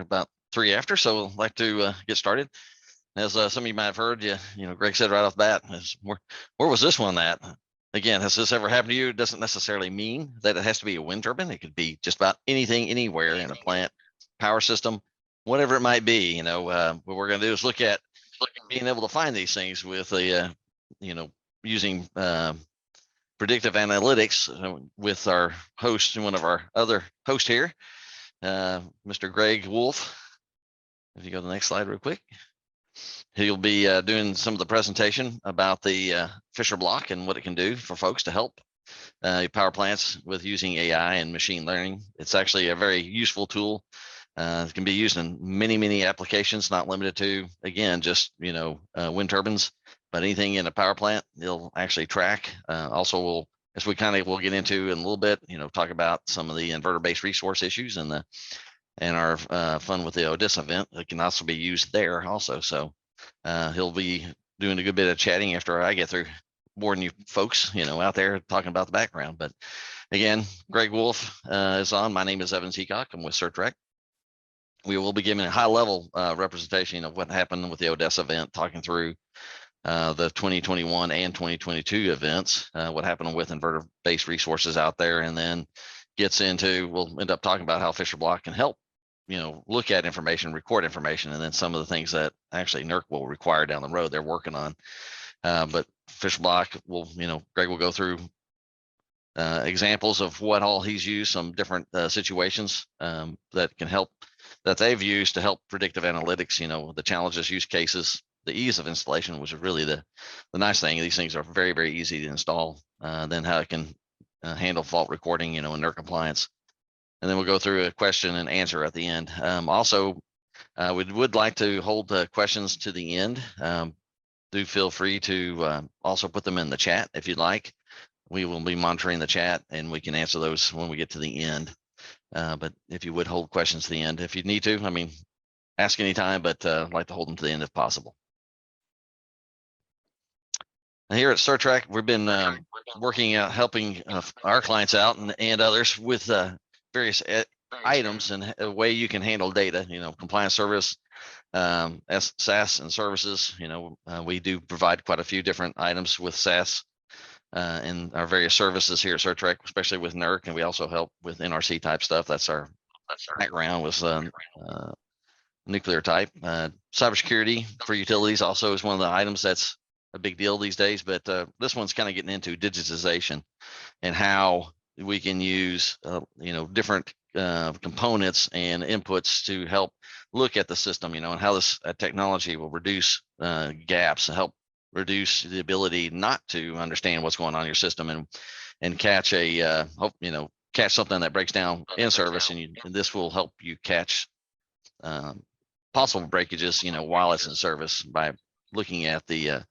about 3 after, so I'd like to get started. As some of you might have heard, Greg said right off the bat, where was this one at? Again, has this ever happened to you? It doesn't necessarily mean that it has to be a wind turbine. It could be just about anything, anywhere in a plant, power system, whatever it might be. What we're going to do is look at being able to find these things with using predictive analytics with our host and one of our other hosts here, Mr. Greg Wolf. If you go to the next slide real quick. He'll be doing some of the presentation about the Fisher block and what it can do for folks to help power plants with using AI and machine learning. It's actually a very useful tool. It can be used in many applications, not limited to, again, just wind turbines, but anything in a power plant, it'll actually track. Also, we'll get into in a little bit, talk about some of the inverter-based resource issues and our fun with the Odessa event. It can also be used there also. So he'll be doing a good bit of chatting after I get through boring you folks, out there talking about the background. But again, Greg Wolf is on. My name is Evan Seacock. I'm with Certrec. We will be giving a high-level representation of what happened with the Odessa event, talking through the 2021 and 2022 events, what happened with inverter-based resources out there, and then we'll end up talking about how Fisher block can help, look at information, record information, and then some of the things that actually NERC will require down the road they're working on. But Fisher block Greg will go through examples of what all he's used, some different situations that can help, that they've used to help predictive analytics, the challenges, use cases, the ease of installation, which is really the nice thing. These things are very easy to install. Then how it can handle fault recording, in NERC compliance. And then we'll go through a question and answer at the end. Also, we would like to hold questions to the end. Do feel free to also put them in the chat if you'd like. We will be monitoring the chat and we can answer those when we get to the end. But if you would hold questions to the end, if you need to, ask anytime, but I'd like to hold them to the end if possible. Here at Certrec, we've been working helping our clients out and others with various items and a way you can handle data, compliance service, SaaS and services. We do provide quite a few different items with SaaS in our various services here at Certrec, especially with NERC, and we also help with NRC type stuff. That's our background with nuclear type. Cybersecurity for utilities also is one of the items that's a big deal these days, but this one's kind of getting into digitization and how we can use different components and inputs to help look at the system, and how this technology will reduce gaps and help reduce the ability not to understand what's going on in your system and catch catch something that breaks down in service, and this will help you catch possible breakages while it's in service by looking at the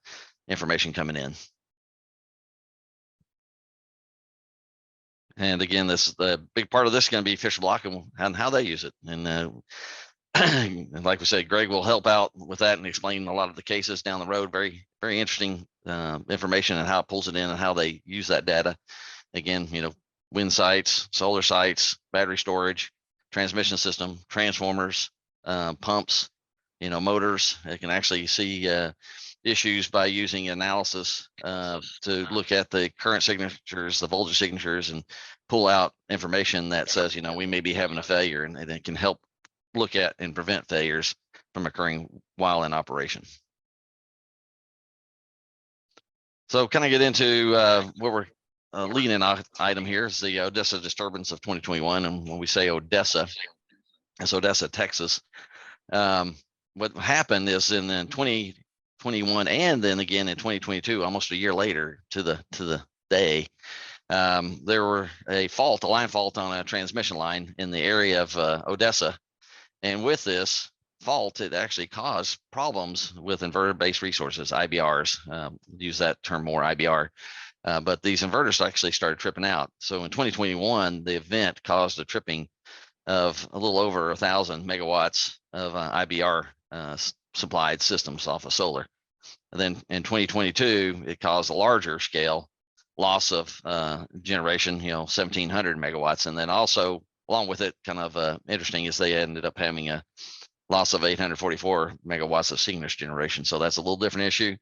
information coming in. And again, the big part of this is going to be Fisher block and how they use it. And and like we said, Greg will help out with that and explain a lot of the cases down the road. Very interesting information and how it pulls it in and how they use that data. Again, wind sites, solar sites, battery storage, transmission system, transformers, pumps, motors. It can actually see issues by using analysis to look at the current signatures, the voltage signatures, and pull out information that says, we may be having a failure, and it can help look at and prevent failures from occurring while in operation. So kind of get into what we're leading item here is the Odessa Disturbance of 2021. And when we say Odessa, it's Odessa, Texas. What happened is in 2021 and then again in 2022, almost a year later to the day, there were a line fault on a transmission line in the area of Odessa. And with this fault, it actually caused problems with inverter-based resources, IBRs. Use that term more, IBR. But these inverters actually started tripping out. So in 2021, the event caused a tripping of a little over 1,000 megawatts of IBR supplied systems off of solar. And then in 2022, it caused a larger scale loss of generation, 1,700 megawatts. And then also along with it, kind of interesting is they ended up having a loss of 844 megawatts of synchronous generation. So that's a little different issue.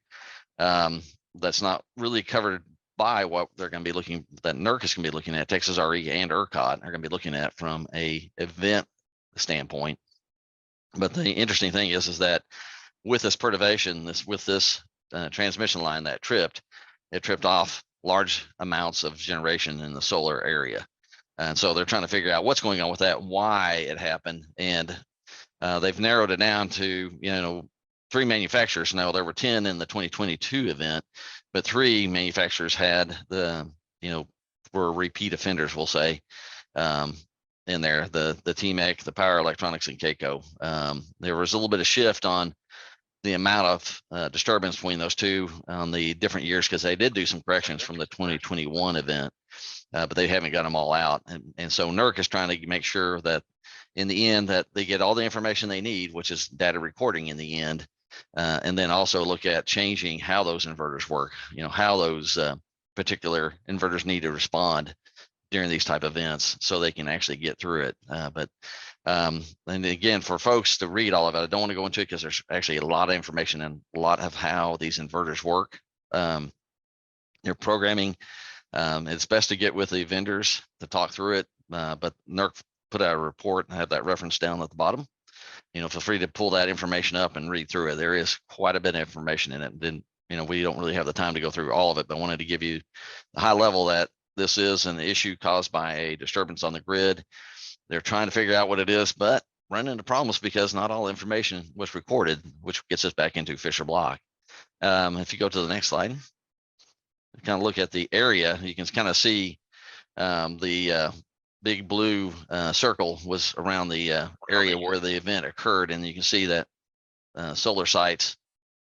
That's not really covered by what they're going to be looking, that NERC is going to be looking at. Texas RE and ERCOT are going to be looking at from a event standpoint. But the interesting thing is that with this perturbation, with this transmission line that it tripped off large amounts of generation in the solar area. And so they're trying to figure out what's going on with that, why it happened. And they've narrowed it down to, 3 manufacturers. Now there were 10 in the 2022 event, but 3 manufacturers had were repeat offenders, we'll say, in there, the TMEC, the Power Electronics, and CAISO. There was a little bit of shift on the amount of disturbance between those two on the different years, because they did do some corrections from the 2021 event, but they haven't got them all out. And so NERC is trying to make sure that in the end that they get all the information they need, which is data recording in the end, and then also look at changing how those inverters work, how those particular inverters need to respond during these type of events so they can actually get through it. And again, for folks to read all of it, I don't want to go into it because there's actually a lot of information and a lot of how these inverters work. Their programming, it's best to get with the vendors to talk through it, but NERC put out a report and have that reference down at the bottom. Feel free to pull that information up and read through it. There is quite a bit of information in it. Then, we don't really have the time to go through all of it, but I wanted to give you the high level that this is an issue caused by a disturbance on the grid. They're trying to figure out what it is, but run into problems because not all information was recorded, which gets us back into Fisher-Block. If you go to the next slide, kind of look at the area, you can kind of see the big blue circle was around the area where the event occurred. And you can see that solar sites,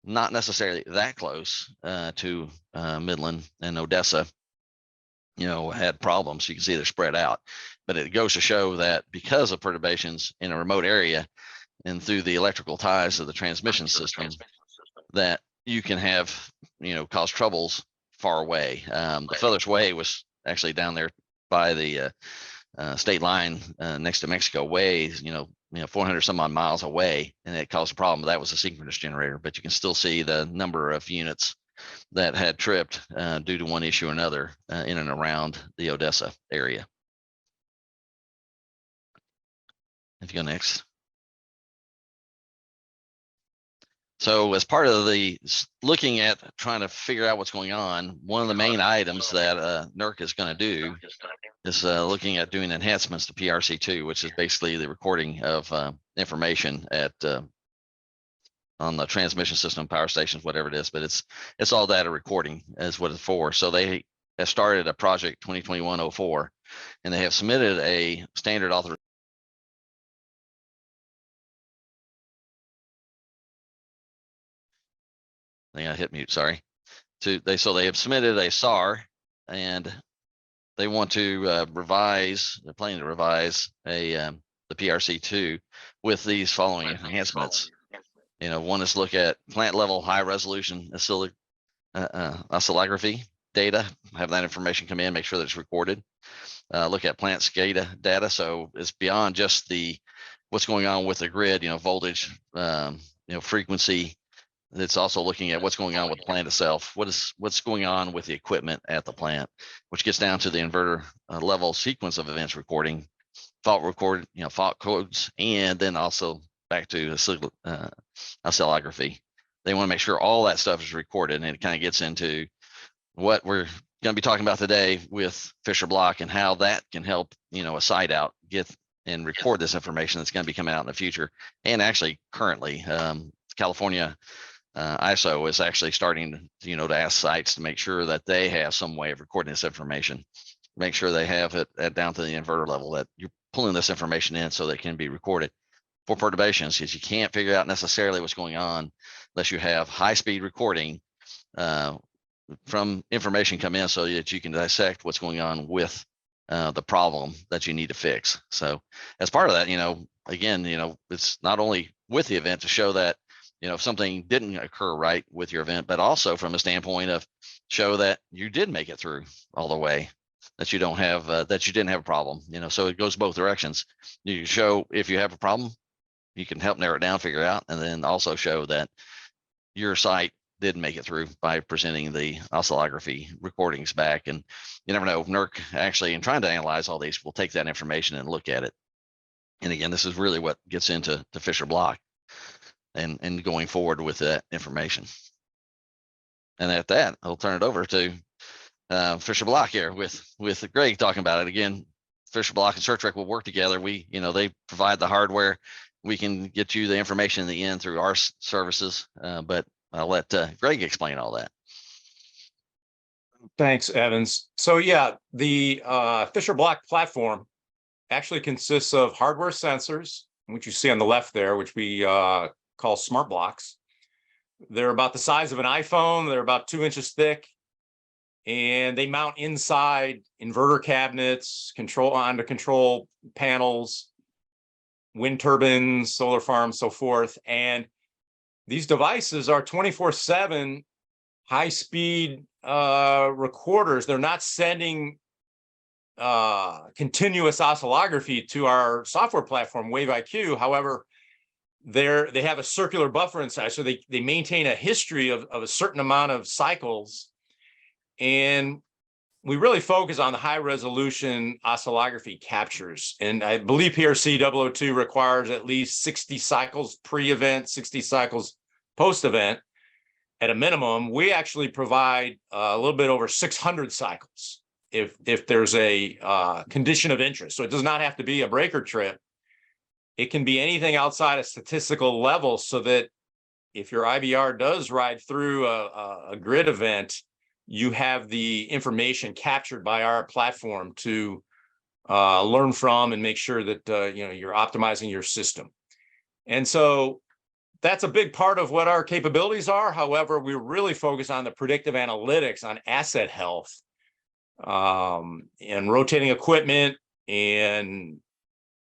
not necessarily that close to Midland and Odessa, had problems. You can see they're spread out, but it goes to show that because of perturbations in a remote area and through the electrical ties of the transmission system, that you can have, cause troubles far away. The furthest way was actually down there by the state line next to Mexico, way 400 some odd miles away, and it caused a problem. That was a synchronous generator, but you can still see the number of units that had tripped due to one issue or another in and around the Odessa area. If you go next. So as part of the looking at trying to figure out what's going on, one of the main items that NERC is going to do is looking at doing enhancements to PRC2, which is basically the recording of information at on the transmission system, power stations, whatever it is, but it's all data recording is what it's for. So they have started a project 2021-04, and they have submitted a standard authorization. I think I hit mute, sorry. So they have submitted a SAR, and they want to revise, they're planning to revise the PRC2 with these following enhancements. One is look at plant level high resolution oscillography data, have that information come in, make sure that it's recorded. Look at plant SCADA data, so it's beyond just what's going on with the grid, voltage, frequency. It's also looking at what's going on with the plant itself. What's going on with the equipment at the plant, which gets down to the inverter level sequence of events recording, fault codes, and then also back to oscillography. They want to make sure all that stuff is recorded, and it kind of gets into what we're going to be talking about today with Fisher-Block and how that can help, a site out get and record this information that's going to be coming out in the future. And actually currently, California ISO is actually starting to ask sites to make sure that they have some way of recording this information, make sure they have it down to the inverter level, that you're pulling this information in so that it can be recorded for perturbations, because you can't figure out necessarily what's going on unless you have high speed recording from information come in so that you can dissect what's going on with the problem that you need to fix. So as part of that, again, it's not only with the event to show that, if something didn't occur right with your event, but also from a standpoint of show that you did make it through all the way. that you don't have that you didn't have a problem. So it goes both directions. You can show if you have a problem, you can help narrow it down, figure it out, and then also show that your site did make it through by presenting the oscillography recordings back. And you never know, NERC actually, in trying to analyze all these, will take that information and look at it. And again, this is really what gets into the Fisher block and going forward with that information. And at that, I'll turn it over to Fisher block here with Greg talking about it. Again, Fisher block and Certrec will work together. They provide the hardware. We can get you the information in the end through our services, but I'll let Greg explain all that. Thanks, Evans. So yeah, the Fisher block platform actually consists of hardware sensors, which you see on the left there, which we call smart blocks. They're about the size of an iPhone. They're about 2 inches thick, and they mount inside inverter cabinets, control panels, wind turbines, solar farms, so forth. And these devices are 24/7 high-speed recorders. They're not sending continuous oscillography to our software platform, WaveIQ. However, they have a circular buffer inside, so they maintain a history of a certain amount of cycles. And we really focus on the high resolution oscillography captures. And I believe PRC 002 requires at least 60 cycles pre-event, 60 cycles post-event at a minimum. We actually provide a little bit over 600 cycles if there's a condition of interest. So it does not have to be a breaker trip. It can be anything outside a statistical level, so that if your IBR does ride through a grid event, you have the information captured by our platform to learn from and make sure that you're optimizing your system. And so that's a big part of what our capabilities are. However, we really focus on the predictive analytics on asset health, and rotating equipment and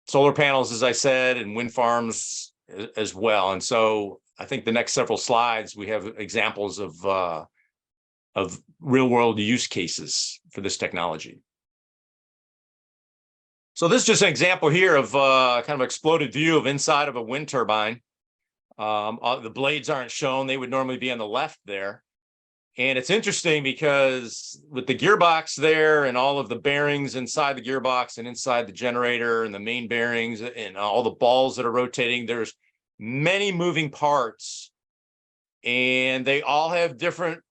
solar panels, as I said, and wind farms as well. And so I think the next several slides, we have examples of real world use cases for this technology. So this is just an example here of kind of exploded view of inside of a wind turbine. The blades aren't shown. They would normally be on the left there. And it's interesting because with the gearbox there and all of the bearings inside the gearbox and inside the generator and the main bearings and all the balls that are rotating, there's many moving parts, and they all have different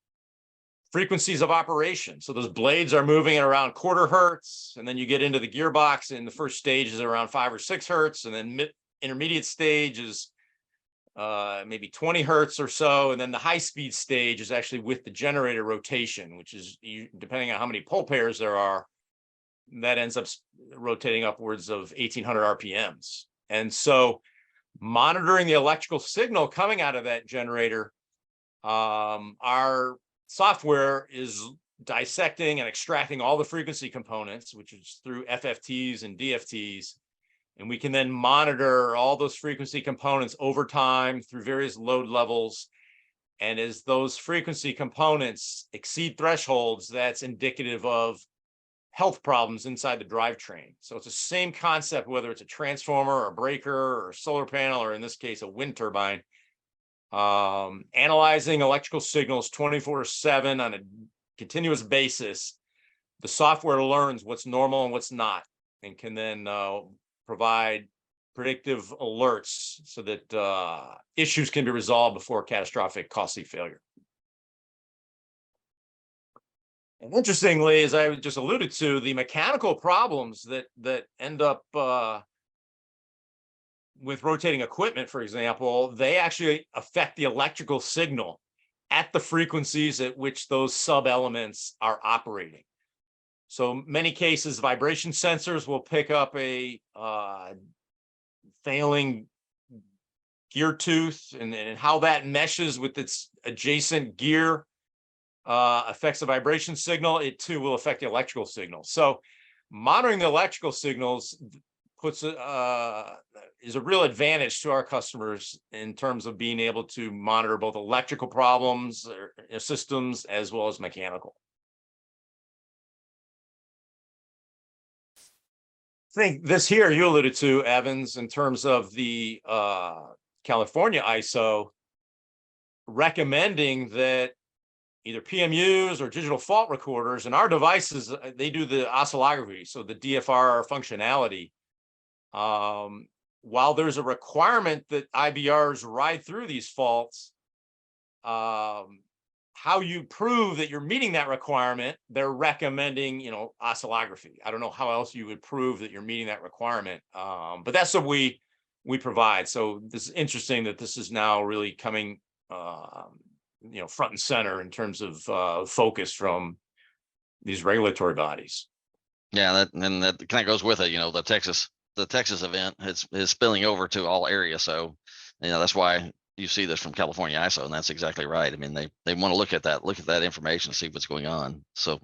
frequencies of operation. So those blades are moving at around 1/4 hertz, and then you get into the gearbox, and the first stage is around 5 or 6 hertz, and then intermediate stage is maybe 20 hertz or so, and then the high-speed stage is actually with the generator rotation, which is, depending on how many pole pairs there are, that ends up rotating upwards of 1800 RPMs. And so monitoring the electrical signal coming out of that generator, our software is dissecting and extracting all the frequency components, which is through FFTs and DFTs. And we can then monitor all those frequency components over time through various load levels. And as those frequency components exceed thresholds, that's indicative of health problems inside the drivetrain. So it's the same concept, whether it's a transformer or a breaker or a solar panel, or in this case, a wind turbine. Analyzing electrical signals 24/7 on a continuous basis. The software learns what's normal and what's not, and can then provide predictive alerts so that issues can be resolved before catastrophic costly failure. And interestingly, as I just alluded to, the mechanical problems that end up with rotating equipment, for example, they actually affect the electrical signal at the frequencies at which those sub-elements are operating. So many cases, vibration sensors will pick up a failing gear tooth, and how that meshes with its adjacent gear affects the vibration signal. It too will affect the electrical signal. So monitoring the electrical signals is a real advantage to our customers in terms of being able to monitor both electrical problems or systems as well as mechanical. think this here you alluded to, Evans, in terms of the California ISO recommending that either PMUs or digital fault recorders, and our devices, they do the oscillography, so the DFR functionality. While there's a requirement that IBRs ride through these faults, how you prove that you're meeting that requirement, they're recommending, oscillography. I don't know how else you would prove that you're meeting that requirement, but that's what we provide. So this is interesting that this is now really coming, front and center in terms of focus from these regulatory bodies. Yeah, that kind of goes with it. The Texas event is spilling over to all areas. So, that's why you see this from California ISO, and that's exactly right. I mean, they want to look at that information, see what's going on, so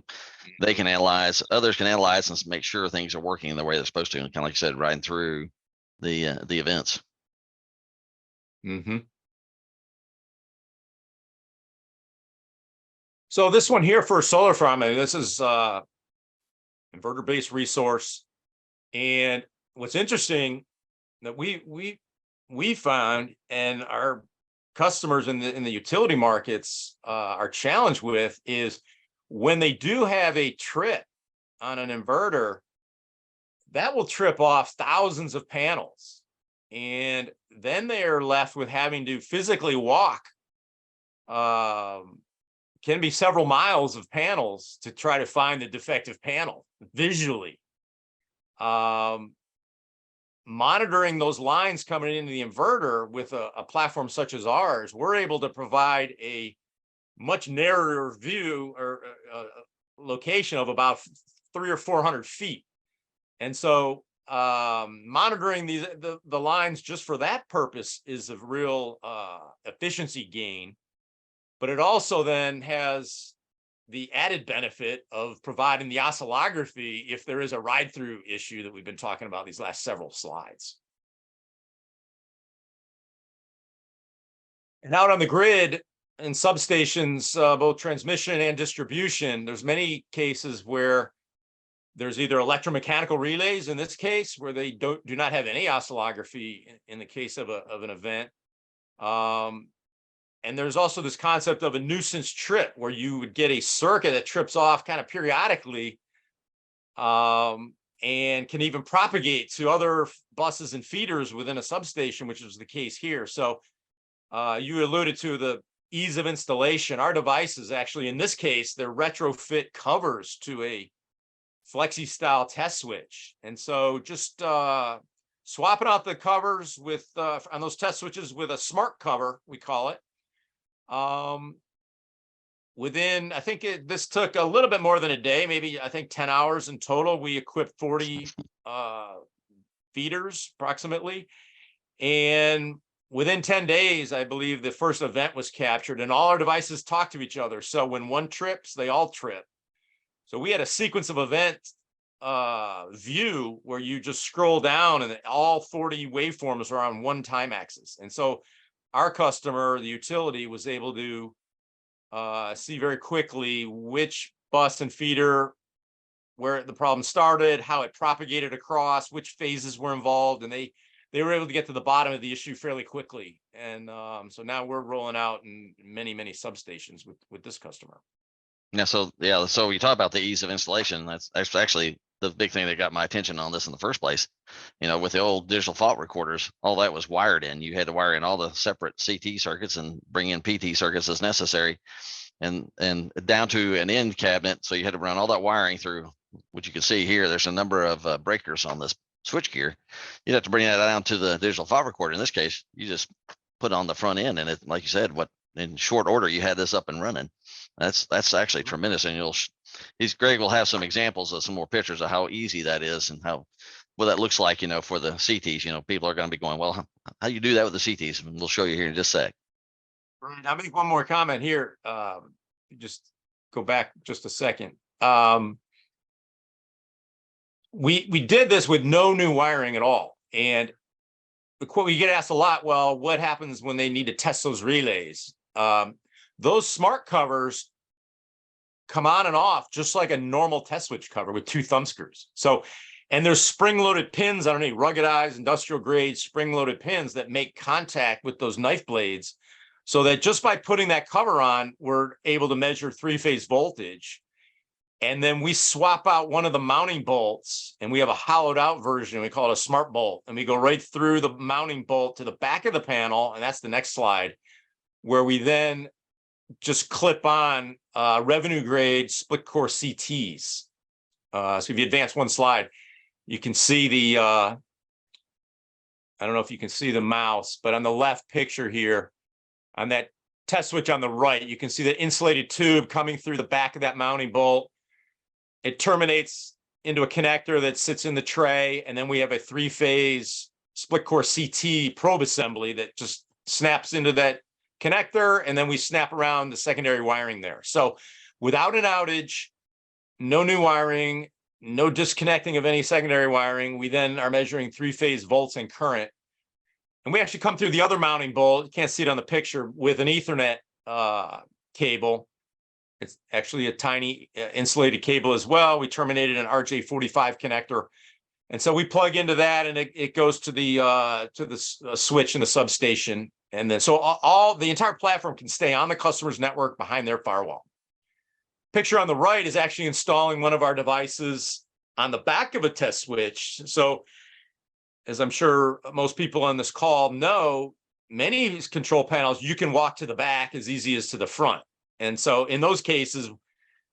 they can analyze, others can analyze and make sure things are working the way they're supposed to, and kind of like you said, riding through the events. Mm-hmm. So this one here for a solar farm, this is inverter-based resource, and what's interesting that we found, and our customers in the utility markets are challenged with, is when they do have a trip on an inverter, that will trip off thousands of panels, and then they are left with having to physically walk can be several miles of panels to try to find the defective panel visually. Monitoring those lines coming into the inverter with a platform such as ours, we're able to provide a much narrower view or location of about 300 or 400 feet. And so monitoring the lines just for that purpose is a real efficiency gain. But it also then has the added benefit of providing the oscillography if there is a ride-through issue that we've been talking about these last several slides. And out on the grid and substations, both transmission and distribution, there's many cases where there's either electromechanical relays, in this case, where they do not have any oscillography in the case of an event. And there's also this concept of a nuisance trip, where you would get a circuit that trips off kind of periodically, and can even propagate to other buses and feeders within a substation, which is the case here. So you alluded to the ease of installation. Our devices, actually, in this case, they're retrofit covers to a flexi style test switch. And so just swapping out the covers with on those test switches with a smart cover, we call it. Within, I think this took a little bit more than a day, maybe I think 10 hours in total. We equipped 40 feeders approximately. And within 10 days, I believe the first event was captured, and all our devices talk to each other. So when one trips, they all trip. So we had a sequence of events view where you just scroll down and all 40 waveforms are on one time axis. And so our customer, the utility, was able to see very quickly which bus and feeder, where the problem started, how it propagated across, which phases were involved, and they were able to get to the bottom of the issue fairly quickly. And so now we're rolling out in many substations with this customer. Yeah, so you talk about the ease of installation. That's actually the big thing that got my attention on this in the first place. With the old digital fault recorders, all that was wired in. You had to wire in all the separate CT circuits and bring in PT circuits as necessary, and down to an end cabinet. So you had to run all that wiring through. What you can see here, there's a number of breakers on this switch gear. You'd have to bring that down to the digital fault recorder. In this case, you just put on the front end, and it, like you said, in short order, you had this up and running. That's actually tremendous. And Greg will have some examples of some more pictures of how easy that is and what that looks like, for the CTs. People are going to be going, well, how do you do that with the CTs? And we'll show you here in just a sec. Right. I'll make one more comment here. Just go back just a second. We did this with no new wiring at all. And we get asked a lot, well, what happens when they need to test those relays? Those smart covers come on and off just like a normal test switch cover with 2 thumb screws. So And there's spring-loaded pins underneath, ruggedized industrial-grade spring-loaded pins that make contact with those knife blades, so that just by putting that cover on, we're able to measure three-phase voltage. And then we swap out one of the mounting bolts, and we have a hollowed out version. We call it a smart bolt. And we go right through the mounting bolt to the back of the panel. And that's the next slide, where we then just clip on revenue grade split core CTs. So if you advance one slide, you can see the, I don't know if you can see the mouse, but on the left picture here, on that test switch on the right, you can see the insulated tube coming through the back of that mounting bolt. It terminates into a connector that sits in the tray, and then we have a three-phase split core CT probe assembly that just snaps into that connector, and then we snap around the secondary wiring there. So without an outage, no new wiring, no disconnecting of any secondary wiring, we then are measuring three-phase volts and current. And we actually come through the other mounting bolt, you can't see it on the picture, with an Ethernet cable. It's actually a tiny insulated cable as well. We terminated an RJ45 connector. And so we plug into that, and it goes to the switch in the substation. And then so all the entire platform can stay on the customer's network behind their firewall. Picture on the right is actually installing one of our devices on the back of a test switch. So as I'm sure most people on this call know, many of these control panels, you can walk to the back as easy as to the front. And so in those cases,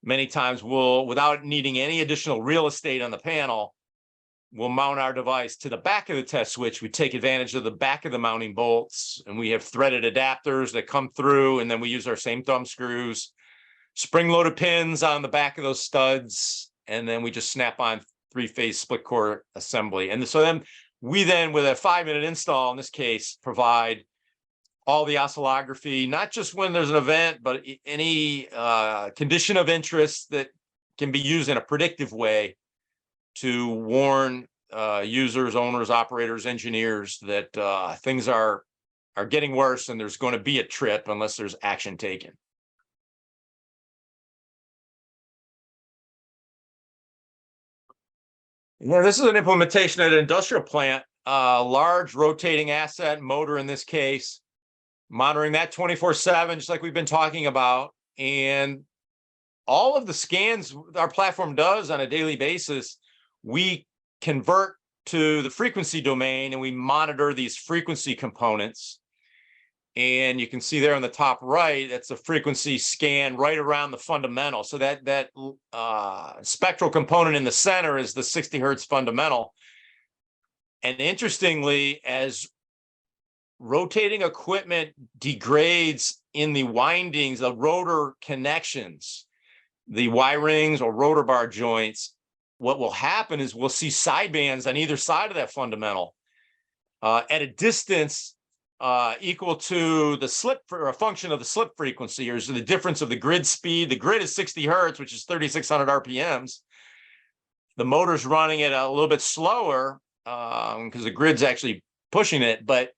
many times we'll, without needing any additional real estate on the panel, we'll mount our device to the back of the test switch. We take advantage of the back of the mounting bolts, and we have threaded adapters that come through, and then we use our same thumb screws, spring-loaded pins on the back of those studs, and then we just snap on three-phase split core assembly. And so then we then, with a 5-minute install, in this case, provide all the oscillography, not just when there's an event, but any condition of interest that can be used in a predictive way to warn users, owners, operators, engineers that things are getting worse and there's going to be a trip unless there's action taken. Yeah, this is an implementation at an industrial plant, large rotating asset motor in this case, monitoring that 24/7, just like we've been talking about. And all of the scans our platform does on a daily basis, we convert to the frequency domain, and we monitor these frequency components. And you can see there on the top right, that's a frequency scan right around the fundamental. So that spectral component in the center is the 60 hertz fundamental. And interestingly, as rotating equipment degrades in the windings of rotor connections, the wirings or rotor bar joints, what will happen is we'll see sidebands on either side of that fundamental at a distance equal to the slip, or a function of the slip frequency, or the difference of the grid speed. The grid is 60 hertz, which is 3,600 RPMs. The motor's running it a little bit slower because the grid's actually pushing it, but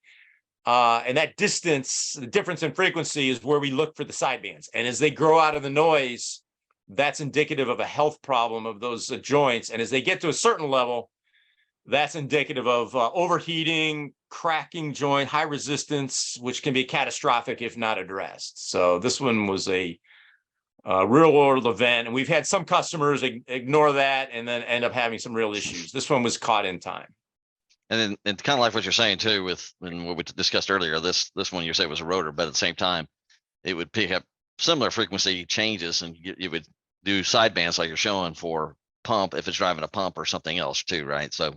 and that distance, the difference in frequency, is where we look for the sidebands. And as they grow out of the noise, that's indicative of a health problem of those joints. And as they get to a certain level, that's indicative of overheating, cracking joint, high resistance, which can be catastrophic if not addressed. So this one was a real world event, and we've had some customers ignore that and then end up having some real issues. This one was caught in time. And then it's kind of like what you're saying too, with and what we discussed earlier. This one you say was a rotor, but at the same time, it would pick up similar frequency changes, and you would do sidebands like you're showing for pump if it's driving a pump or something else too, right? So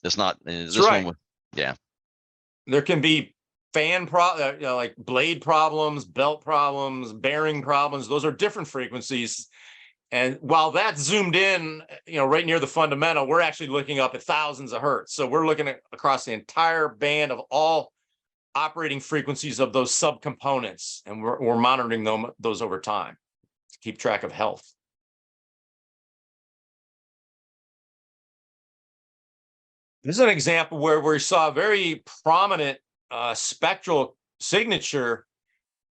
it's not this right. one. Yeah, there can be fan like blade problems, belt problems, bearing problems. Those are different frequencies. And while that's zoomed in, right near the fundamental, we're actually looking up at thousands of hertz. So we're looking at across the entire band of all operating frequencies of those subcomponents, and we're monitoring those over time to keep track of health. This is an example where we saw a very prominent spectral signature.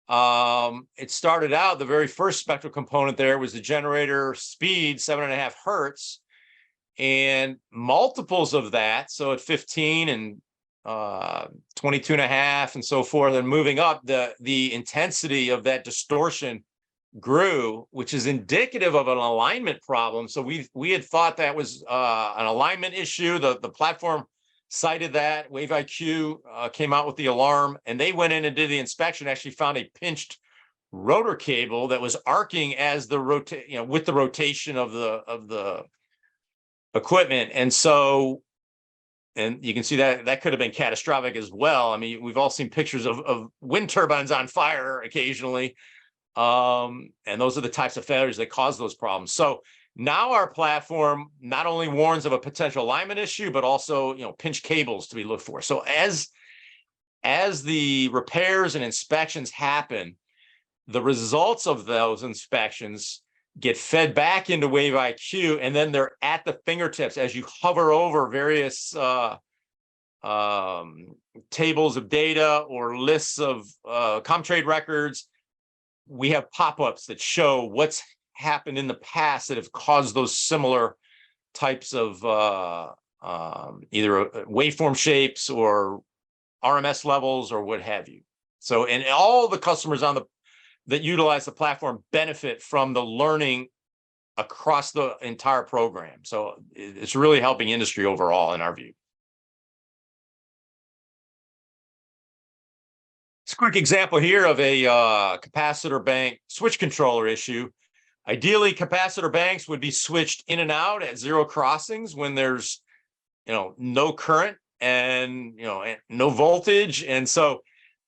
It started out, the very first spectral component there was the generator speed, 7.5 hertz. and multiples of that. So at 15 and 22.5 and so forth, and moving up, the intensity of that distortion grew, which is indicative of an alignment problem. So we had thought that was an alignment issue. The platform cited that. WaveIQ came out with the alarm, and they went in and did the inspection. Actually found a pinched rotor cable that was arcing as the with the rotation of the equipment. And so, and you can see that could have been catastrophic as well. I mean, we've all seen pictures of wind turbines on fire occasionally. And those are the types of failures that cause those problems. So now our platform not only warns of a potential alignment issue, but also, pinched cables to be looked for. So as the repairs and inspections happen, the results of those inspections get fed back into WaveIQ, and then they're at the fingertips as you hover over various tables of data or lists of ComTrade records. We have pop-ups that show what's happened in the past that have caused those similar types of either waveform shapes or RMS levels or what have you. So, and all the customers that utilize the platform benefit from the learning across the entire program. So it's really helping industry overall in our view. It's a quick example here of a capacitor bank switch controller issue. Ideally, capacitor banks would be switched in and out at zero crossings when there's, no current and, and no voltage. And so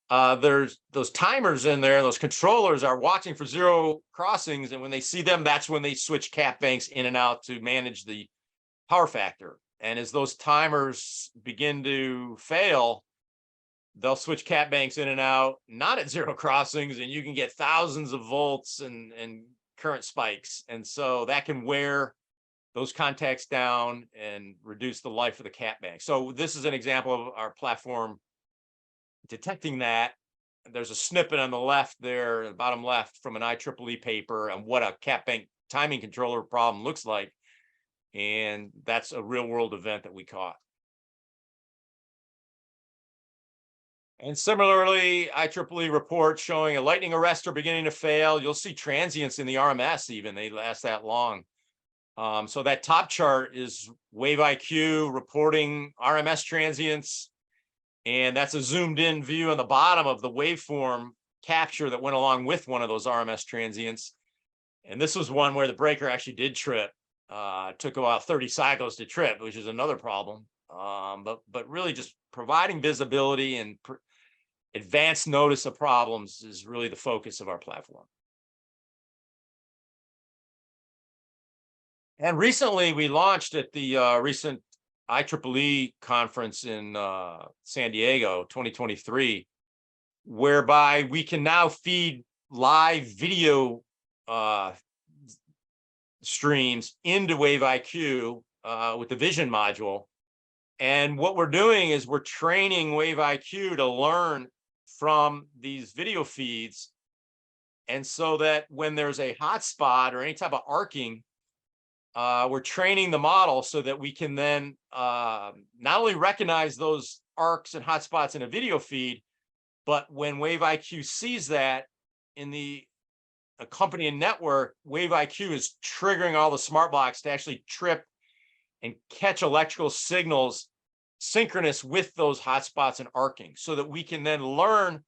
there's those timers in there, those controllers are watching for zero crossings. And when they see them, that's when they switch cap banks in and out to manage the power factor. And as those timers begin to fail, they'll switch cap banks in and out, not at zero crossings, and you can get thousands of volts and current spikes. And so that can wear those contacts down and reduce the life of the cap bank. So this is an example of our platform detecting that. There's a snippet on the left there, the bottom left, from an IEEE paper and what a cap bank timing controller problem looks like. And that's a real world event that we caught. And similarly, IEEE report showing a lightning arrestor beginning to fail. You'll see transients in the RMS even, they last that long. So that top chart is WaveIQ reporting RMS transients. And that's a zoomed in view on the bottom of the waveform capture that went along with one of those RMS transients. And this was one where the breaker actually did trip. Took about 30 cycles to trip, which is another problem. But really just providing visibility and advanced notice of problems is really the focus of our platform. And recently we launched at the recent IEEE conference in San Diego 2023, whereby we can now feed live video streams into WaveIQ with the vision module. And what we're doing is we're training WaveIQ to learn from these video feeds. And so that when there's a hotspot or any type of arcing, we're training the model so that we can then not only recognize those arcs and hotspots in a video feed, but when WaveIQ sees that in the accompanying network, WaveIQ is triggering all the smart blocks to actually trip and catch electrical signals synchronous with those hotspots and arcing, so that we can then learn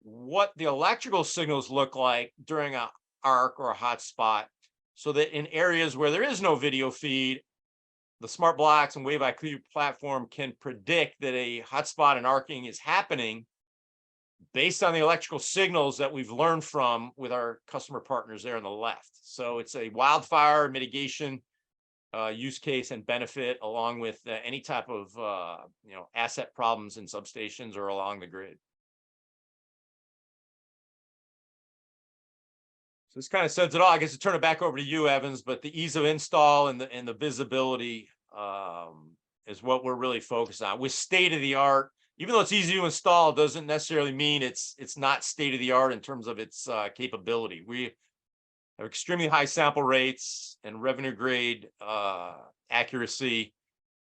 what the electrical signals look like during an arc or a hotspot, so that in areas where there is no video feed, the smart blocks and WaveIQ platform can predict that a hotspot and arcing is happening based on the electrical signals that we've learned from with our customer partners there on the left. So it's a wildfire mitigation use case and benefit, along with any type of asset problems in substations or along the grid. So this kind of says it all. I guess to turn it back over to you, Evans, but the ease of install and the visibility is what we're really focused on. With state-of-the-art, even though it's easy to install, it doesn't necessarily mean it's not state-of-the-art in terms of its capability. We have extremely high sample rates and revenue grade accuracy,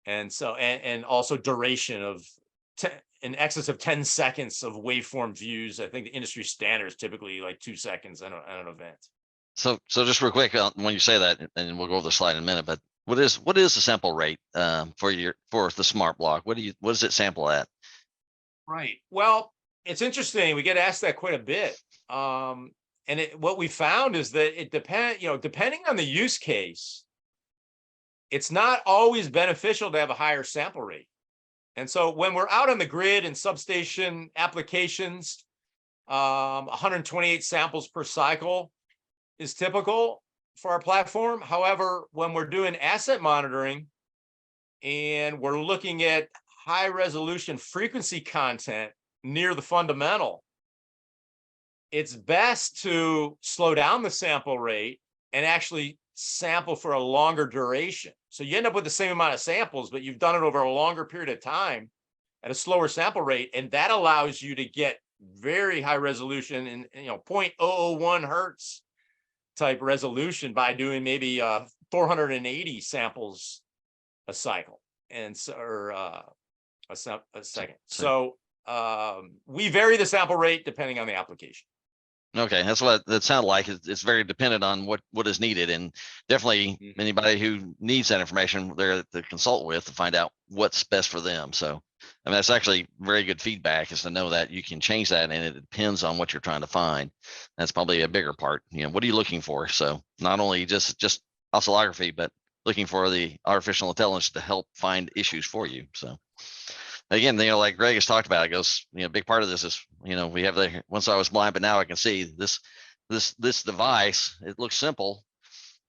and so and also duration of in excess of 10 seconds of waveform views. I think the industry standard is typically like 2 seconds on an event. So just real quick, when you say that, and we'll go over the slide in a minute, but what is the sample rate for the smart block? What does it sample at? Right. Well, it's interesting. We get asked that quite a bit. And what we found is that it depending on the use case, it's not always beneficial to have a higher sample rate. And so when we're out on the grid and substation applications, 128 samples per cycle is typical for our platform. However, when we're doing asset monitoring and we're looking at high resolution frequency content near the fundamental, it's best to slow down the sample rate and actually sample for a longer duration. So you end up with the same amount of samples, but you've done it over a longer period of time at a slower sample rate. And that allows you to get very high resolution and 0.001 hertz type resolution by doing maybe 480 samples a cycle, and so or a second. So we vary the sample rate depending on the application. Okay, that's what that sounded like. It's very dependent on what is needed, and definitely anybody who needs that information, they're to consult with to find out what's best for them. So, I mean, that's actually very good feedback, is to know that you can change that, and it depends on what you're trying to find. That's probably a bigger part. What are you looking for? So, not only just oscillography, but looking for the artificial intelligence to help find issues for you. So. Again, like Greg has talked about, it goes, a big part of this is, we have once I was blind, but now I can see this device. It looks simple.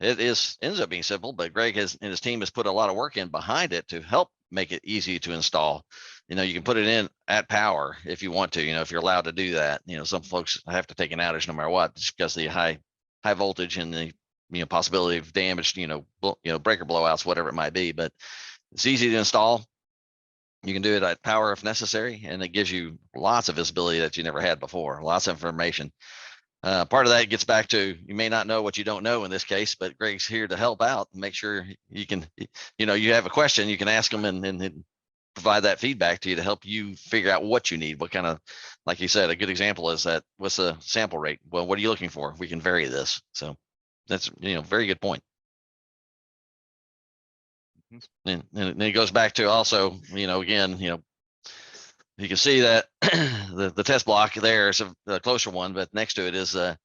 It ends up being simple, but Greg and his team has put a lot of work in behind it to help make it easy to install. You can put it in at power if you want to, if you're allowed to do that. Some folks have to take an outage no matter what, just because the high voltage and the possibility of damage, breaker blowouts, whatever it might be, but it's easy to install. You can do it at power if necessary, and it gives you lots of visibility that you never had before, lots of information. Part of that gets back to, you may not know what you don't know in this case, but Greg's here to help out and make sure you can, you have a question, you can ask them and provide that feedback to you to help you figure out what you need. What kind of, like you said, a good example is that, what's the sample rate? Well, what are you looking for? We can vary this. So that's, very good point. And it goes back to also, again, you can see that the test block there is a closer one, but next to it is some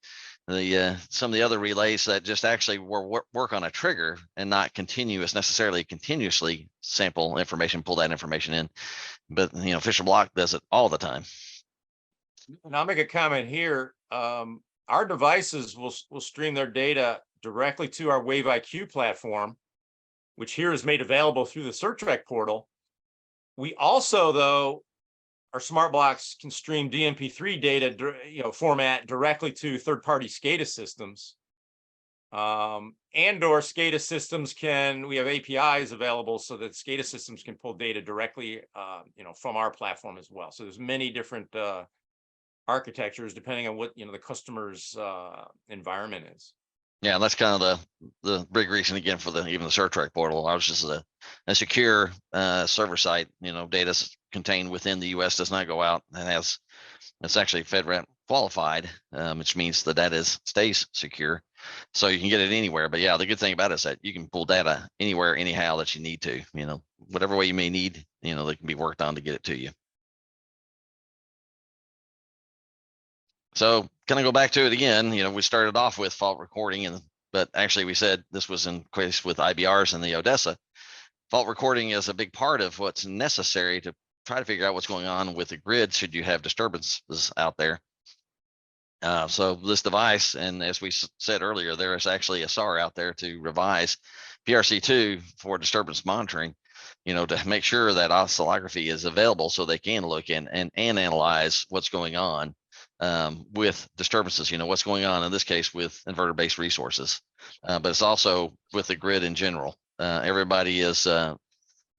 of the other relays that just actually work on a trigger and not necessarily continuously sample information, pull that information in. But Fisher Block does it all the time. And I'll make a comment here. Our devices will stream their data directly to our Wave IQ platform, which here is made available through the Certrec portal. We also, though, our smart blocks can stream DMP3 data, format directly to third-party SCADA systems. And/or SCADA systems we have APIs available so that SCADA systems can pull data directly, from our platform as well. So there's many different architectures depending on what, the customer's environment is. Yeah, that's kind of the big reason, again, for even the Certrec portal. I was just a secure server site. Data contained within the U.S. does not go out, and it's actually FedRAMP qualified, which means the data stays secure, so you can get it anywhere. But yeah, the good thing about it is that you can pull data anywhere, anyhow that you need to. Whatever way you may need, they can be worked on to get it to you. So kind of go back to it again, we started off with fault recording, but actually we said this was in place with IBRs and the Odessa. Fault recording is a big part of what's necessary to try to figure out what's going on with the grid should you have disturbances out there. So this device, and as we said earlier, there is actually a SAR out there to revise PRC2 for disturbance monitoring, to make sure that oscillography is available so they can look and analyze what's going on with disturbances, what's going on in this case with inverter-based resources, but it's also with the grid in general. Everybody is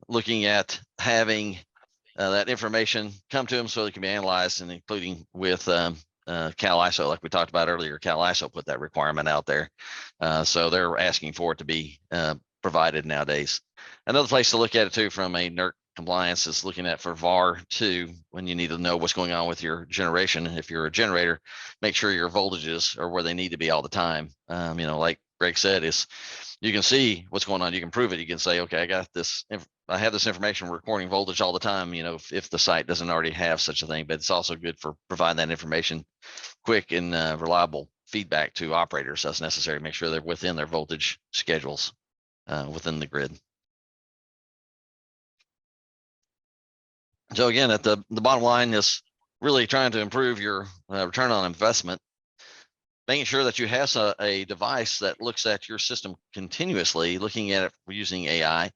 looking at having that information come to them so it can be analyzed, and including with CAISO, like we talked about earlier. CAISO put that requirement out there, so they're asking for it to be provided nowadays. Another place to look at it too from a NERC compliance is looking at for VAR 2 when you need to know what's going on with your generation. If you're a generator, make sure your voltages are where they need to be all the time. Like Greg said, is you can see what's going on. You can prove it. You can say, okay, I got this. I have this information recording voltage all the time. If the site doesn't already have such a thing, but it's also good for providing that information quick and reliable feedback to operators as necessary. Make sure they're within their voltage schedules within the grid. So again, at the bottom line is really trying to improve your return on investment, making sure that you have a device that looks at your system continuously, looking at it using AI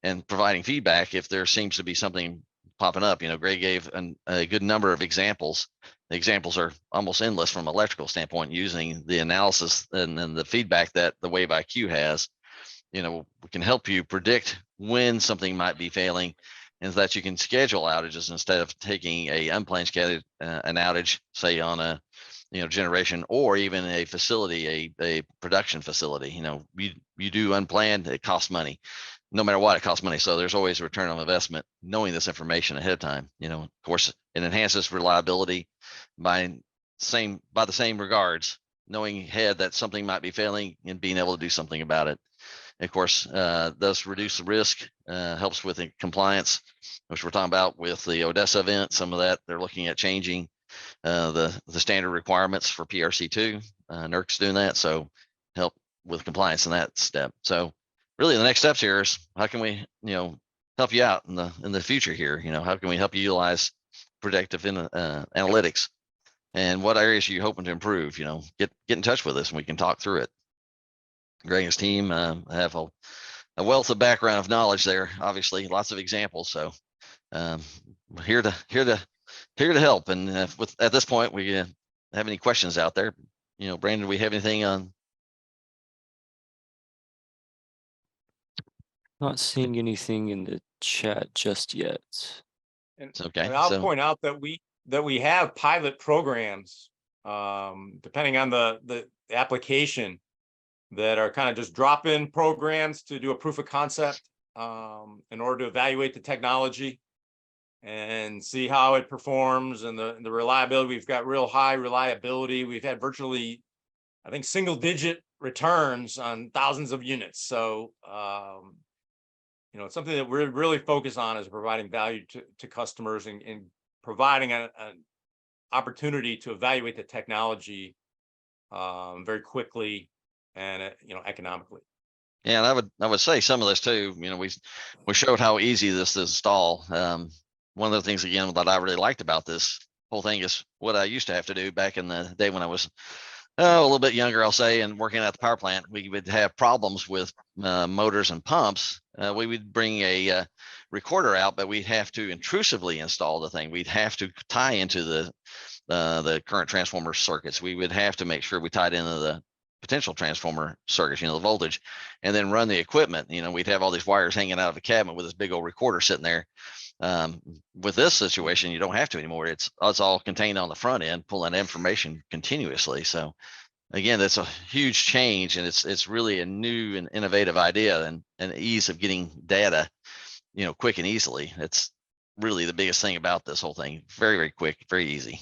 and providing feedback if there seems to be something popping up. Greg gave a good number of examples. The examples are almost endless from an electrical standpoint, using the analysis and then the feedback that the Wave IQ has. We can help you predict when something might be failing, and that you can schedule outages instead of taking a unplanned schedule, an outage, say on a generation or even a facility, a production facility. You do unplanned, it costs money. No matter what, it costs money. So there's always a return on investment knowing this information ahead of time. Of course, it enhances reliability by the same regards, knowing ahead that something might be failing and being able to do something about it. And of course, thus reduce the risk, helps with the compliance, which we're talking about with the Odessa event. Some of that they're looking at changing the standard requirements for PRC2. NERC's doing that, so help with compliance in that step. So really the next steps here is how can we help you out in the future here. How can we help you utilize predictive analytics, and what areas are you hoping to improve? Get in touch with us and we can talk through it. Greg and his team have a wealth of background of knowledge there, obviously lots of examples. So here to help. And at this point, we have any questions out there? Brandon, do we have anything on? Not seeing anything in the chat just yet. And, okay. And I'll point out that we have pilot programs, depending on the application, that are kind of just drop-in programs to do a proof of concept in order to evaluate the technology and see how it performs and the reliability. We've got real high reliability. We've had virtually, I think, single-digit returns on thousands of units. So, it's something that we're really focused on, is providing value to customers and providing an opportunity to evaluate the technology very quickly and economically. Yeah, and I would say some of this too. We showed how easy this is to install. One of the things again that I really liked about this whole thing is what I used to have to do back in the day when I was a little bit younger, I'll say, and working at the power plant. We would have problems with motors and pumps. We would bring a recorder out, but we'd have to intrusively install the thing. We'd have to tie into the current transformer circuits. We would have to make sure we tied into the potential transformer circuits, the voltage, and then run the equipment. We'd have all these wires hanging out of a cabinet with this big old recorder sitting there. With this situation, you don't have to anymore. It's all contained on the front end, pulling information continuously. So again, that's a huge change, and it's really a new and innovative idea, and ease of getting data, quick and easily. It's really the biggest thing about this whole thing. Very, very quick, very easy.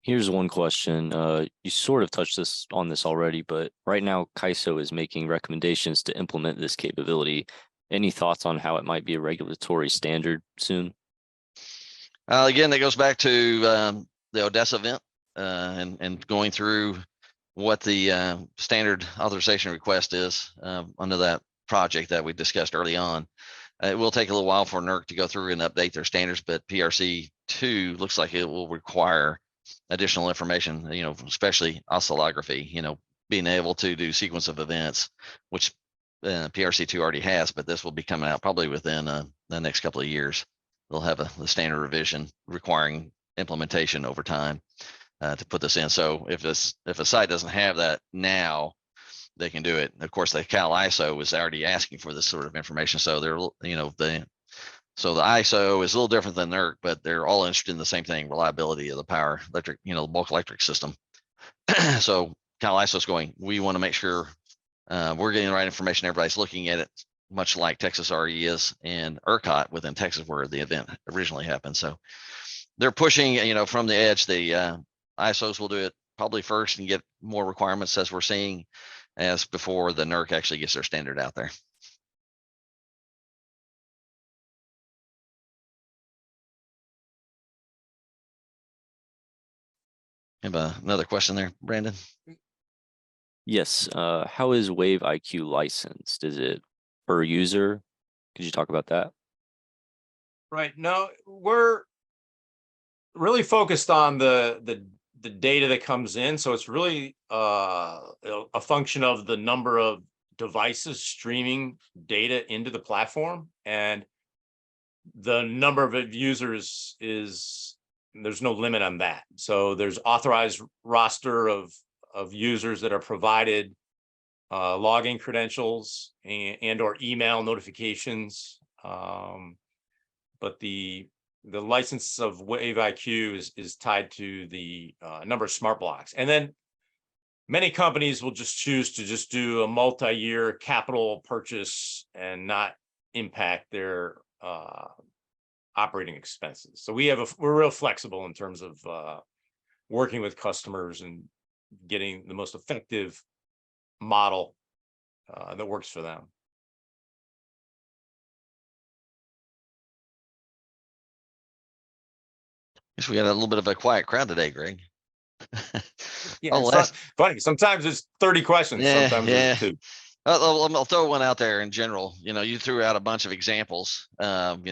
Here's one question. You sort of touched on this already, but right now CAISO is making recommendations to implement this capability. Any thoughts on how it might be a regulatory standard soon? Again, that goes back to the Odessa event and going through what the standard authorization request is under that project that we discussed early on. It will take a little while for NERC to go through and update their standards, but PRC2 looks like it will require additional information, especially oscillography, being able to do sequence of events, which PRC2 already has, but this will be coming out probably within the next couple of years. They'll have the standard revision requiring implementation over time to put this in. So if a site doesn't have that now, they can do it. Of course, the CAISO is already asking for this sort of information. So so the ISO is a little different than NERC, but they're all interested in the same thing: reliability of the power electric, the bulk electric system. So kind of ISO's going, we want to make sure we're getting the right information. Everybody's looking at it, much like Texas RE is and ERCOT within Texas, where the event originally happened. So they're pushing, from the edge. The ISOs will do it probably first and get more requirements, as we're seeing, as before the NERC actually gets their standard out there. Have another question there, Brandon? Yes. How is Wave IQ licensed? Is it per user? Could you talk about that? Right. No, we're really focused on the data that comes in. So it's really a function of the number of devices streaming data into the platform, and the number of users is, there's no limit on that. So there's authorized roster of users that are provided login credentials and or email notifications. But the license of Wave IQ is tied to the number of smart blocks. And then many companies will just choose to just do a multi-year capital purchase and not impact their operating expenses. So we're real flexible in terms of working with customers and getting the most effective model that works for them. Guess we got a little bit of a quiet crowd today, Greg. Yeah, it's funny. Sometimes it's 30 questions. Yeah, sometimes yeah. it's 2. I'll throw one out there in general. You threw out a bunch of examples, of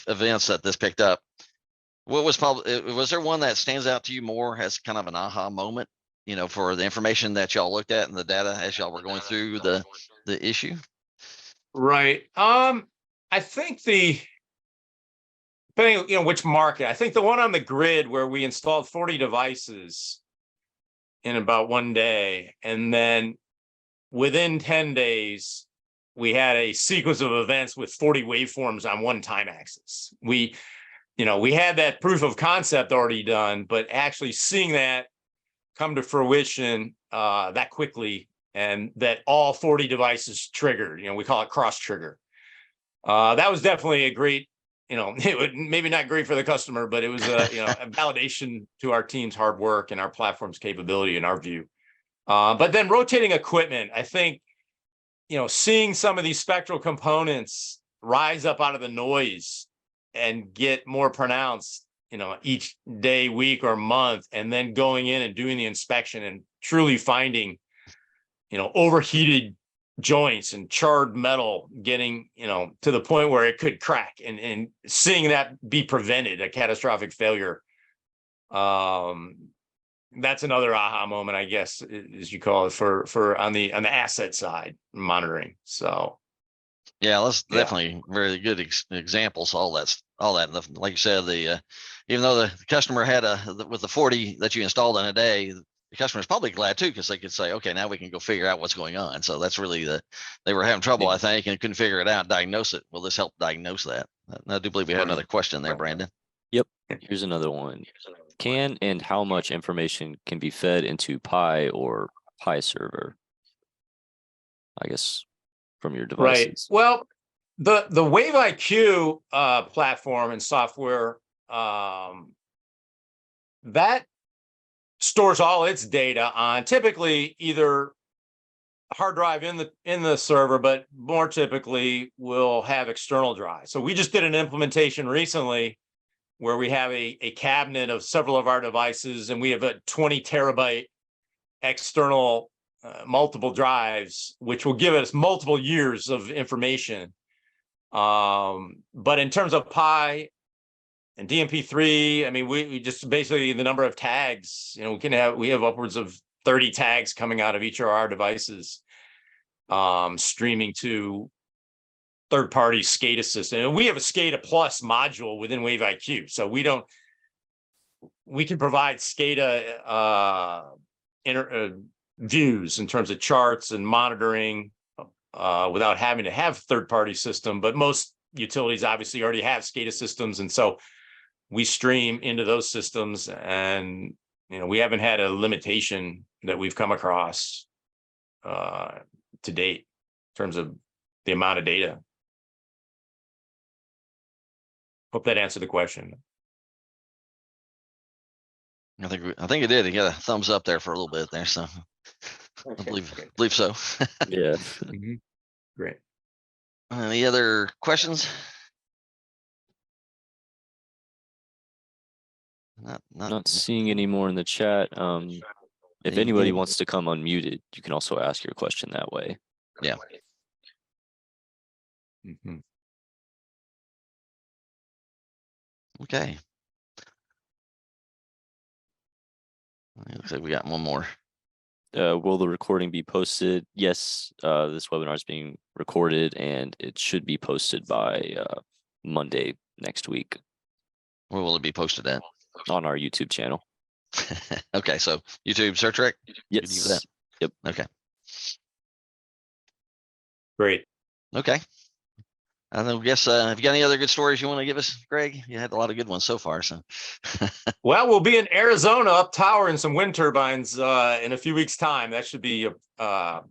events that this picked up. What was there one that stands out to you more as kind of an aha moment, for the information that y'all looked at and the data as y'all were going through the issue? Right. I think depending, which market, I think the one on the grid where we installed 40 devices in about 1 day, and then within 10 days, we had a sequence of events with 40 waveforms on one time axis. We had that proof of concept already done, but actually seeing that come to fruition that quickly, and that all 40 devices triggered, we call it cross trigger. That was definitely a great, it would maybe not great for the customer, but it was a validation to our team's hard work and our platform's capability in our view. But then rotating equipment, I think, seeing some of these spectral components rise up out of the noise and get more pronounced, each day, week, or month, and then going in and doing the inspection and truly finding, overheated joints and charred metal getting, to the point where it could crack, and seeing that be prevented, a catastrophic failure. That's another aha moment, I guess, as you call it, for on the asset side monitoring. So yeah, that's definitely very good examples. All that, like you said, even though the customer had with the 40 that you installed in a day, the customer's probably glad too, because they could say, okay, now we can go figure out what's going on. So that's really they were having trouble, I think, and couldn't figure it out, diagnose it. Well, this helped diagnose that. I do believe we had another question there, Brandon. Yep. Here's another one. Can and how much information can be fed into Pi or Pi server? I guess from your devices. Right. Well, the Wave IQ platform and software, that stores all its data on typically either a hard drive in the server, but more typically will have external drives. So we just did an implementation recently where we have a cabinet of several of our devices, and we have a 20 terabyte external multiple drives, which will give us multiple years of information. But in terms of Pi and DMP3, I mean, we just basically the number of tags, we have upwards of 30 tags coming out of each of our devices, streaming to third-party SCADA system. And we have a SCADA Plus module within Wave IQ. So we can provide SCADA views in terms of charts and monitoring without having to have third-party system. But most utilities obviously already have SCADA systems. And so we stream into those systems and, we haven't had a limitation that we've come across to date in terms of the amount of data. Hope that answered the question. I think it did. You got a thumbs up there for a little bit there, so I believe so. Yeah. Great. Any other questions? Not seeing any more in the chat. If anybody wants to come unmuted, you can also ask your question that way. Yeah. Okay. Looks like we got one more. Will the recording be posted? Yes, this webinar is being recorded and it should be posted by Monday next week. Where will it be posted at? On our YouTube channel. Okay, so YouTube Certrec? Yes. Yep. Okay. Great. Okay. I guess if you got any other good stories you want to give us, Greg, you had a lot of good ones so far. So, well, we'll be in Arizona up towering some wind turbines in a few weeks' time. That should be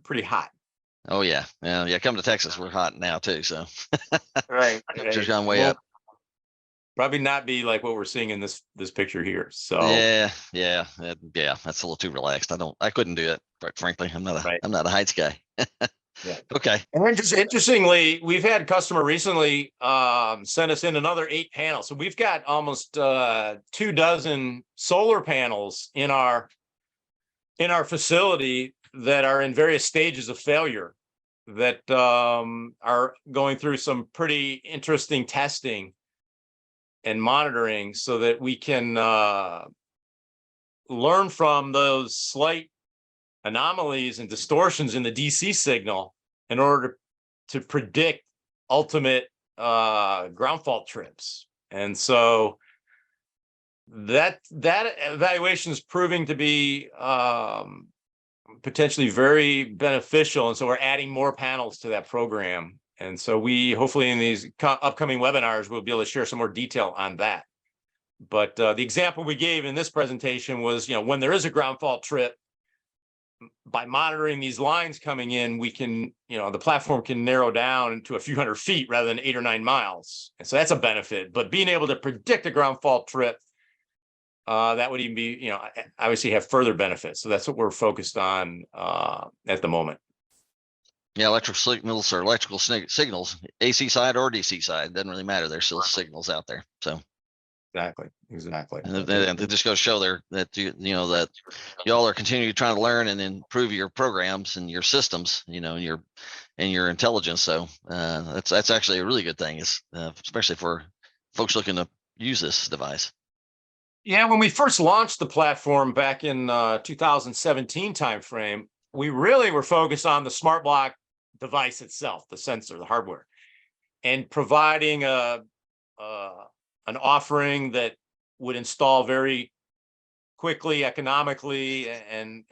pretty hot. Oh yeah, yeah. Come to Texas, we're hot now too. So, right. Just gone way up. Probably not be like what we're seeing in this picture here. So yeah. That's a little too relaxed. I couldn't do it. Quite frankly, I'm not a heights guy. Yeah. Okay. And just interestingly, we've had a customer recently send us in another 8 panels. So we've got almost 24 solar panels in our facility that are in various stages of failure that are going through some pretty interesting testing and monitoring so that we can learn from those slight anomalies and distortions in the DC signal in order to predict ultimate ground fault trips. And so that evaluation is proving to be potentially very beneficial. And so we're adding more panels to that program. And so we hopefully in these upcoming webinars, we'll be able to share some more detail on that. But the example we gave in this presentation was, when there is a ground fault trip, by monitoring these lines coming in, we can, the platform can narrow down to a few hundred feet rather than 8 or 9 miles. And so that's a benefit. But being able to predict a ground fault trip, that would even be, obviously have further benefits. So that's what we're focused on at the moment. Yeah, electrical signals or electrical signals, AC side or DC side, doesn't really matter. There's still signals out there. So exactly. And it just goes to show there that that y'all are continuing trying to learn and improve your programs and your systems, and your intelligence. So that's actually a really good thing, especially for folks looking to use this device. Yeah, when we first launched the platform back in 2017 timeframe, we really were focused on the smart block device itself, the sensor, the hardware, and providing an offering that would install very quickly, economically, and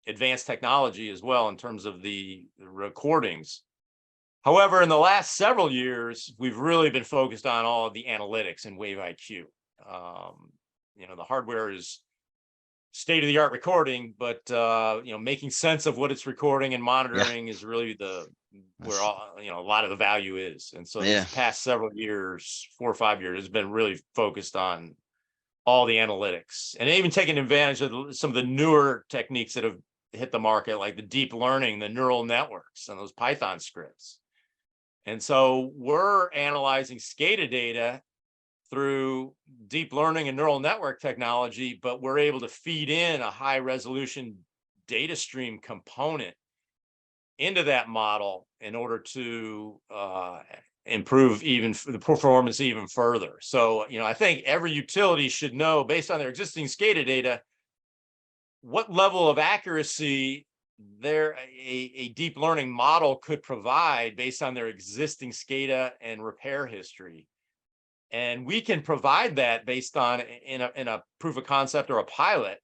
advanced technology as well in terms of the recordings. However, in the last several years, we've really been focused on all of the analytics and Wave IQ. The hardware is state-of-the-art recording, but making sense of what it's recording and monitoring is really where all a lot of the value is. And so these past several years, 4 or 5 years, has been really focused on all the analytics and even taking advantage of some of the newer techniques that have hit the market, like the deep learning, the neural networks, and those Python scripts. And so we're analyzing SCADA data through deep learning and neural network technology, but we're able to feed in a high resolution data stream component into that model in order to improve even the performance even further. So, I think every utility should know, based on their existing SCADA data, what level of accuracy a deep learning model could provide based on their existing SCADA and repair history. And we can provide that based on in a proof of concept or a pilot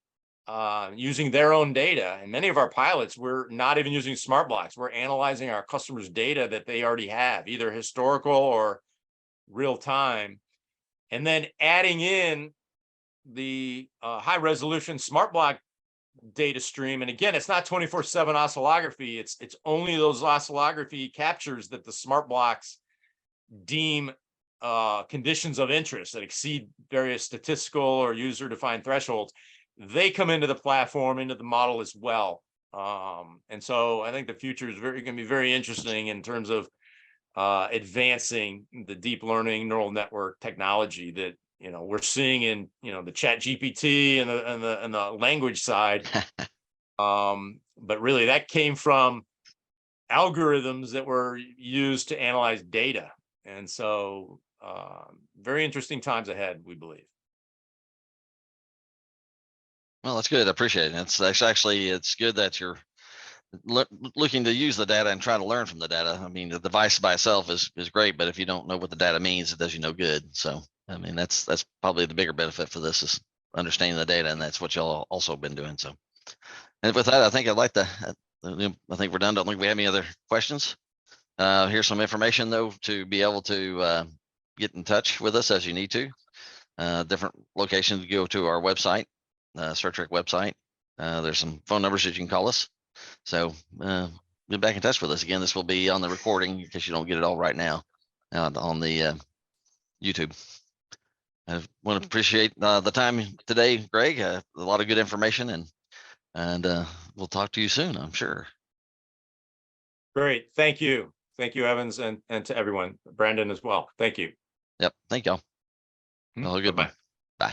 using their own data. And many of our pilots, we're not even using smart blocks. We're analyzing our customers' data that they already have, either historical or real time, and then adding in the high resolution smart block data stream. And again, it's not 24/7 oscillography. It's only those oscillography captures that the smart blocks deem conditions of interest that exceed various statistical or user defined thresholds. They come into the platform, into the model as well. And so I think the future is going to be very interesting in terms of advancing the deep learning neural network technology that we're seeing in the chat GPT and the language side. But really that came from algorithms that were used to analyze data. And so very interesting times ahead, we believe. Well, that's good. I appreciate it. It's good that you're looking to use the data and try to learn from the data. I mean, the device by itself is great, but if you don't know what the data means, it does you no good. So, I mean, that's probably the bigger benefit for this is understanding the data, and that's what y'all also been doing. So, and with that, I think I'd like to. I think we're done. Don't think we have any other questions. Here's some information though to be able to get in touch with us as you need to. Different locations to go to our website, Certrec website. There's some phone numbers that you can call us. So get back in touch with us. Again, this will be on the recording in case you don't get it all right now on the YouTube. I want to appreciate the time today, Greg. A lot of good information, and we'll talk to you soon, I'm sure. Great. Thank you. Thank you, Evans, and to everyone, Brandon as well. Thank you. Yep. Thank y'all. All good. Bye-bye.